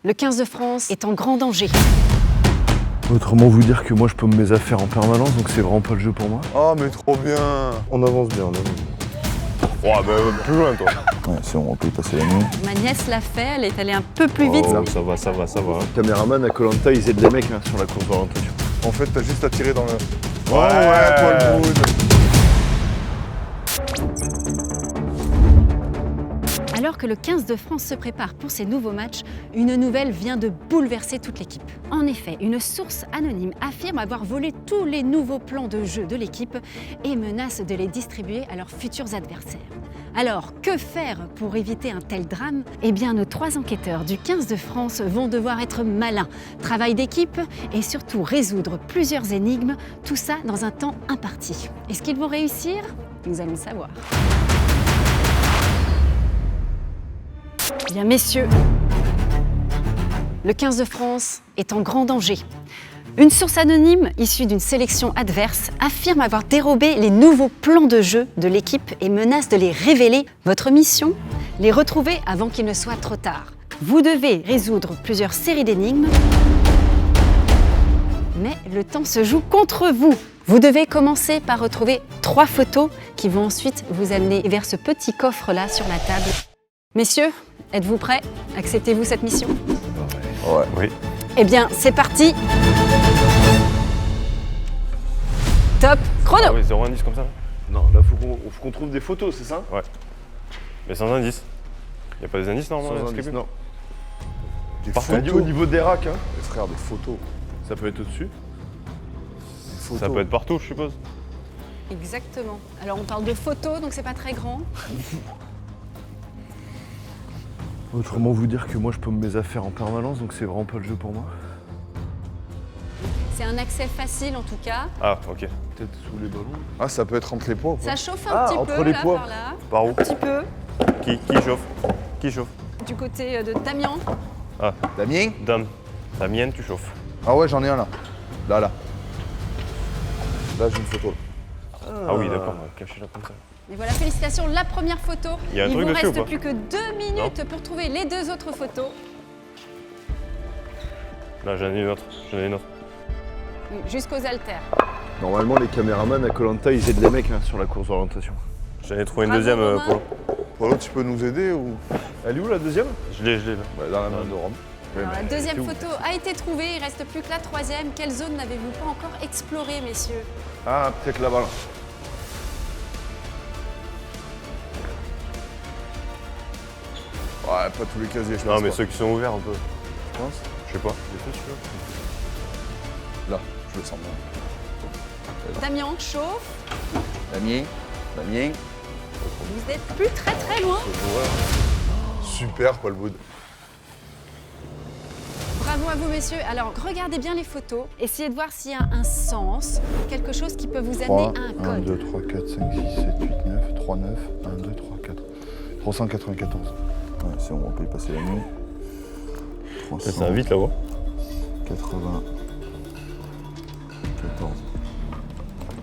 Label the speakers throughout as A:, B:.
A: Le 15 de France est en grand danger.
B: Autrement vous dire que moi je paume mes affaires en permanence, donc c'est vraiment pas le jeu pour moi.
C: Oh mais trop bien.
B: On avance bien, on avance bien.
C: Oh bah plus loin toi.
B: Ouais, c'est bon, on peut y passer la nuit.
A: Ma nièce l'a fait, elle est allée un peu plus vite.
C: Ça va.
B: Caméraman à Koh Lanta, ils aident les mecs là, sur la course d'orientation.
C: En fait t'as juste à tirer dans le... Ouais, Paul Brood.
A: Alors que le 15 de France se prépare pour ses nouveaux matchs, une nouvelle vient de bouleverser toute l'équipe. En effet, une source anonyme affirme avoir volé tous les nouveaux plans de jeu de l'équipe et menace de les distribuer à leurs futurs adversaires. Alors, que faire pour éviter un tel drame? Eh bien, nos 3 enquêteurs du 15 de France vont devoir être malins, travail d'équipe et surtout résoudre plusieurs énigmes, tout ça dans un temps imparti. Est-ce qu'ils vont réussir? Nous allons le savoir. Bien, messieurs, le 15 de France est en grand danger. Une source anonyme issue d'une sélection adverse affirme avoir dérobé les nouveaux plans de jeu de l'équipe et menace de les révéler. Votre mission? Les retrouver avant qu'il ne soit trop tard. Vous devez résoudre plusieurs séries d'énigmes, mais le temps se joue contre vous. Vous devez commencer par retrouver 3 photos qui vont ensuite vous amener vers ce petit coffre-là sur la table. Messieurs, êtes-vous prêts? Acceptez-vous cette mission?
C: Ouais.
B: Oui.
A: Eh bien, c'est parti! Top chrono!
D: Ah oui, 0 indice comme ça?
B: Non, là faut qu'on trouve des photos, c'est ça?
D: Ouais. Mais sans indice. Y a pas des indices normalement?
B: Sans indice, non.
C: Des
B: Par contre, au niveau des racks, hein,
C: Les frères, des photos.
B: ça peut être au-dessus.
C: Des photos.
D: Ça peut être partout, je suppose.
A: Exactement. Alors, on parle de photos, donc c'est pas très grand.
B: Autrement vous dire que moi je paume mes affaires en permanence, donc c'est vraiment pas le jeu pour moi.
A: C'est un accès facile en tout cas.
D: Ah, ok.
B: Peut-être sous les ballons.
C: Ah ça peut être entre les poids ou
A: Ça
C: quoi?
A: chauffe
B: Ah,
A: un petit
B: entre
A: peu
B: les
A: là,
B: poids.
A: par là.
D: Par où?
A: Un petit peu.
D: Qui chauffe? Qui chauffe?
A: Du côté de Damien.
D: Ah,
C: Damien?
D: Dame. La mienne, tu chauffes.
C: Ah ouais j'en ai un là. Là. Là j'ai une photo.
D: Ah oui, d'accord, on va cacher là comme ça.
A: Et voilà, félicitations, la première photo.
D: Il y a un
A: Il
D: truc
A: vous
D: dessus ou
A: reste
D: pas?
A: plus que 2 minutes pour trouver les 2 autres photos.
D: Là, j'en ai une autre.
A: Jusqu'aux haltères.
B: Normalement les caméramans à Koh Lanta, ils aident les mecs là, sur la course d'orientation.
D: J'en ai trouvé une
A: Bravo,
D: deuxième,
A: Romain.
D: Polo.
C: Polo tu peux nous aider ou?
B: Elle est où la deuxième?
D: Je l'ai là.
C: Dans la main de Rome.
A: Alors, la deuxième
B: c'est où?
A: photo a été trouvée, il reste plus que la 3e. Quelle zone n'avez-vous pas encore explorée, messieurs?
B: Ah, peut-être là-bas là.
C: Ouais pas tous les casiers je pense.
D: Non, mais
C: pas.
D: ceux qui sont ouverts un peu.
C: Tu penses?
D: Je sais pas.
C: Là, je le sens bien.
A: Damien chauffe.
C: Damien?
A: Vous êtes plus très loin.
C: Super Paul Brood.
A: Bravo à vous, messieurs. Alors, regardez bien les photos. Essayez de voir s'il y a un sens, quelque chose qui peut vous amener
C: 3,
A: à un
C: 1,
A: code.
C: 2, 3, 4, 5, 6, 7, 8, 9, 3, 9, 1, 2, 3, 4. 394. Ouais, c'est bon, on peut y passer la nuit.
D: Ça va vite là-bas.
C: 80. 14.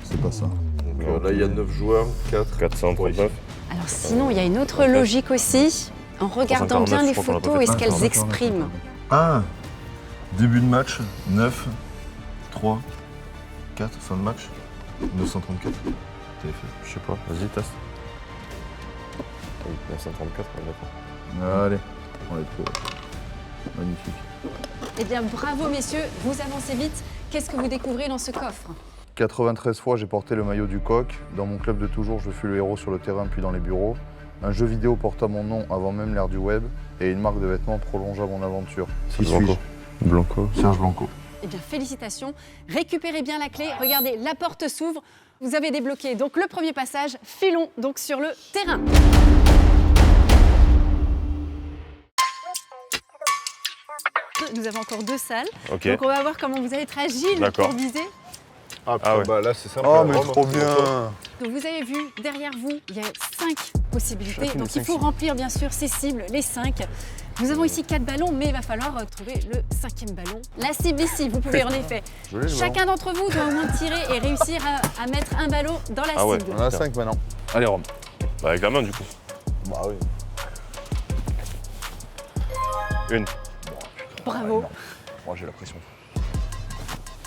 C: C'est pas ça.
B: Donc là il y a 9 joueurs, 4.
D: 439.
A: Alors, sinon, il y a une autre logique aussi. En regardant bien
D: 349,
A: les
D: je crois qu'on l'a pas
A: photos et
D: fait.
A: ce qu'elles expriment.
B: 1. Début de match, 9, 3, 4, fin de match, 934. T'avais fait.
D: Je sais pas, vas-y, teste. Oui, 934, on est d'accord.
C: Allez, on est trop. Magnifique.
A: Eh bien, bravo, messieurs. Vous avancez vite. Qu'est-ce que vous découvrez dans ce coffre?
C: 93 fois, j'ai porté le maillot du coq. Dans mon club de toujours, je fus le héros sur le terrain puis dans les bureaux. Un jeu vidéo porta mon nom avant même l'ère du web et une marque de vêtements prolongea mon aventure. Qui suis-je?
B: Blanco. Serge Blanco.
A: Eh bien, félicitations. Récupérez bien la clé. Regardez, la porte s'ouvre. Vous avez débloqué donc le premier passage. Filons donc sur le terrain. Nous avons encore 2 salles.
D: Ok.
A: Donc, on va voir comment vous allez être agile
D: D'accord.
A: pour viser.
D: Ah ouais.
B: Bah là c'est simple.
C: Oh,
B: la
C: mais
B: Rome,
C: trop
B: c'est
C: bien!
B: toi.
A: Donc, vous avez vu, derrière vous, il y a 5 possibilités.
D: Chacune
A: Donc,
D: des
A: il
D: 5
A: faut
D: cibles.
A: remplir, bien sûr, ces cibles, les 5. Nous avons ici 4 ballons, mais il va falloir trouver le 5e ballon. La cible ici, vous pouvez en effet.
C: Joli, le
A: Chacun d'entre vous doit au moins tirer et réussir à mettre un ballon dans la
D: Ah ouais.
A: cible.
C: On en a 5 maintenant.
D: Allez, Rome. Bah, avec la main, du coup.
C: Bah oui.
D: Une.
A: Bravo.
C: Moi j'ai la pression.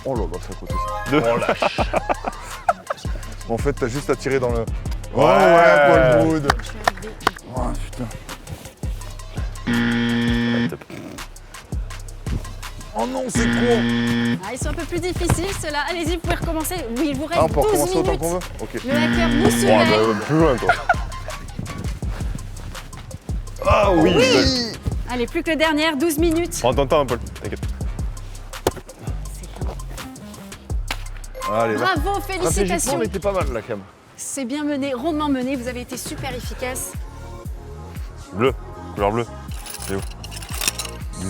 C: Oh là là, c'est à côté ça. Oh la ch- En fait, t'as juste à tirer dans le. Oh ouais, Paul Wood.
A: Je suis arrivée.
C: Oh putain. Oh non, c'est trop.
A: Ah, ils sont un peu plus difficiles ceux-là. Allez-y, vous pouvez recommencer. Oui, il vous reste
C: Ah, on peut
A: 12
C: recommencer autant
A: minutes.
C: qu'on veut. Ok.
A: Le hacker nous
D: Oh,
A: surveille.
D: bah, plus loin, toi. Ah oui,
A: Allez, plus que le dernier, 12 minutes.
D: Prends ton temps, Paul, t'inquiète.
C: Allez, va.
A: Bravo,
C: Stratégiquement,
A: félicitations.
C: on était pas mal là, quand même.
A: C'est bien mené, rondement mené. Vous avez été super efficace.
D: Bleu, couleur bleue. C'est où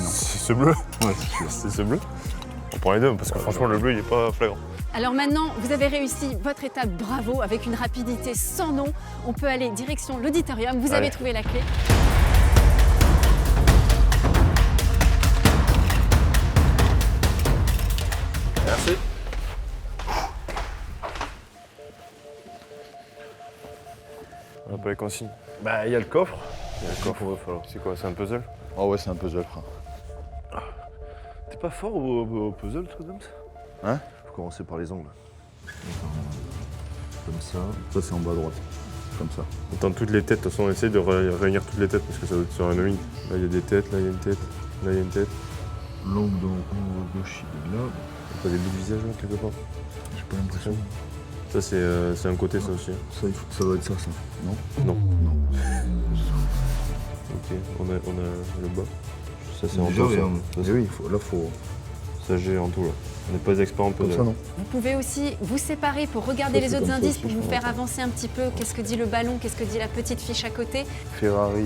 D: C'est ce bleu.
B: Ouais,
D: C'est ce bleu. On prend les deux parce que franchement, le bleu, il est pas flagrant.
A: Alors maintenant, vous avez réussi votre étape, bravo, avec une rapidité sans nom. On peut aller direction l'auditorium. Vous avez
D: Allez.
A: trouvé la clé.
C: Merci.
D: On n'a pas les consignes.
C: Bah, il y a le coffre.
D: Il y a le coffre, c'est quoi, c'est un puzzle?
C: Oh ouais, c'est un puzzle, frère.
B: T'es pas fort au puzzle, toi, Dams?
C: Hein?
B: Faut commencer par les angles. Comme ça. Ça, c'est en bas à droite. Comme ça.
D: Attends, toutes les têtes, de toute façon, on essaie de réunir toutes les têtes parce que ça doit être sur un ligne. Là, il y a des têtes, là, il y a une tête, là, il y a une tête.
B: L'angle en gauche, il est là.
D: T'as des bouts de visage, là, quelque part?
B: J'ai pas l'impression.
D: Ça, c'est un côté, ça aussi.
B: Ça, ça doit être ça, ça. Non?
D: Non.
B: Non.
D: Ok, on a le bas. Ça, c'est en
B: Déjà,
D: tout, ça.
B: regarde.
D: Ça,
B: Eh oui, là, faut.
D: Ça, j'ai en tout, là. On n'est pas expert en
B: Comme
D: puzzle.
B: ça, non?
A: Vous pouvez aussi vous séparer pour regarder
B: Ça,
A: les
B: c'est
A: autres
B: comme ça
A: indices,
B: aussi,
A: pour
B: je
A: vous
B: me
A: faire
B: rappelle.
A: avancer un petit peu. Qu'est-ce que dit le ballon, qu'est-ce que dit la petite fiche à côté.
C: Ferrari,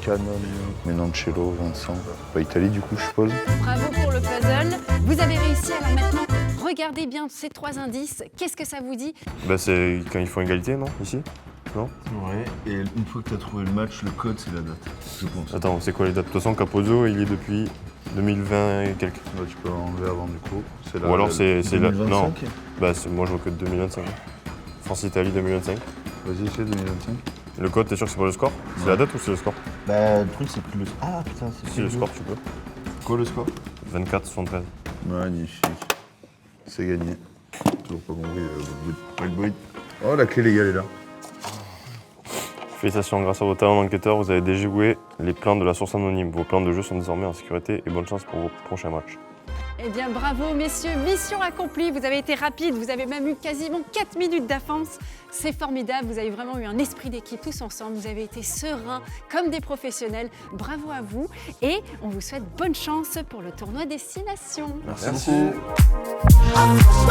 C: Canon, Menoncello, Vincent. Bah, Italie, du coup, je suppose.
A: Bravo pour le puzzle. Vous avez réussi, alors maintenant, regardez bien ces 3 indices. Qu'est-ce que ça vous dit?
D: Bah, c'est quand ils font égalité, non? Ici? Non?
B: Ouais. Et une fois que t'as trouvé le match, le code, c'est la date, je pense.
D: Attends, c'est quoi les dates? De toute façon, Capozzo, il est depuis 2020 et quelques.
C: Bah, tu peux l'enlever avant, du coup. C'est
D: Ou alors c'est la.
B: 2025.
D: Non. Bah, moi, je vois que 2025. France-Italie 2025.
C: Vas-y, c'est 2025.
D: Le code, t'es sûr que c'est pas le score? C'est la date ou c'est le score?
B: Bah, le truc, c'est que le. Ah putain, c'est
D: Si, le score, tu peux.
B: Quoi le score?
D: 24-73.
C: Magnifique. C'est gagné. Toujours pas compris le bruit. Oh, la clé légale est là.
D: Félicitations, grâce à vos talents d'enquêteur, vous avez déjoué les plans de la source anonyme. Vos plans de jeu sont désormais en sécurité et bonne chance pour vos prochains matchs.
A: Eh bien, bravo, messieurs, mission accomplie. Vous avez été rapide, vous avez même eu quasiment 4 minutes d'avance. C'est formidable, vous avez vraiment eu un esprit d'équipe tous ensemble. Vous avez été sereins comme des professionnels. Bravo à vous et on vous souhaite bonne chance pour le tournoi Destination.
C: Merci beaucoup.